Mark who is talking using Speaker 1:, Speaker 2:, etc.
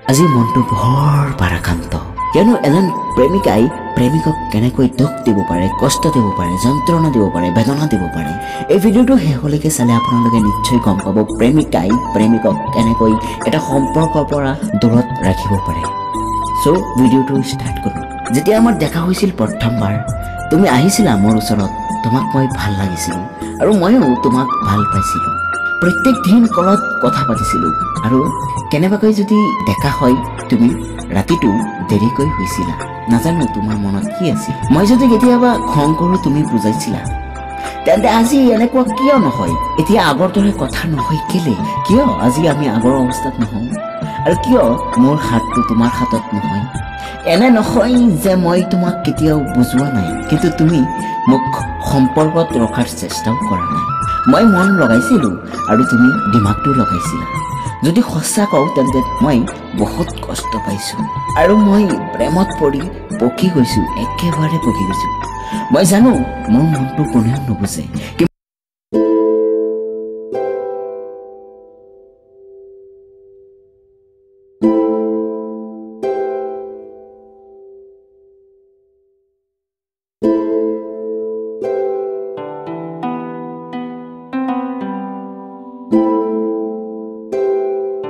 Speaker 1: আজি মনটো বৰ ভাৰাক্ৰান্ত কিয়নো এজন প্ৰেমিকাই প্ৰেমিকক কেনেকৈ দুখ দিব পাৰে কষ্ট দিব পাৰে যন্ত্ৰণা দিব পাৰে বেদনা দিব পাৰে এই ভিডিঅ'টো শেষলৈকে চালে আপোনালোকে নিশ্চয় গম পাব প্ৰেমিকাই প্ৰেমিকক কেনেকৈ এটা সম্পৰ্কৰ পৰা দূৰত ৰাখিব পাৰে সো ভিডিঅ'টো ষ্টাৰ্ট কৰোঁ যেতিয়া আমাৰ দেখা হৈছিল প্ৰথমবাৰ তুমি আহিছিলা মোৰ ওচৰত তোমাক মই ভাল লাগিছিল আৰু ময়ো তোমাক ভাল পাইছিলোঁ প্ৰত্যেক দিন কলত কথা পাতিছিলোঁ আৰু কেনেবাকৈ যদি দেখা হয় তুমি ৰাতিটো দেৰিকৈ হৈছিলা নাজানো তোমাৰ মনত কি আছিল মই যদি কেতিয়াবা খং কৰোঁ তুমি বুজাইছিলা তেন্তে আজি এনেকুৱা কিয় নহয় এতিয়া আগৰ দৰে কথা নহয় কেলে কিয় আজি আমি আগৰ অৱস্থাত নহওঁ আৰু কিয় মোৰ হাতটো তোমাৰ হাতত নহয় এনে নহয় যে মই তোমাক কেতিয়াও বুজোৱা নাই কিন্তু তুমি মোক সম্পৰ্কত ৰখাৰ চেষ্টাও কৰা নাই মই মন লগাইছিলোঁ আৰু তুমি দিমাগটো লগাইছিলা যদি সঁচা কওঁ তেন্তে মই বহুত কষ্ট পাইছোঁ আৰু মই প্ৰেমত পৰি পকি গৈছোঁ একেবাৰে পকি গৈছোঁ মই জানো মোৰ মনটো কোনেও নুবুজে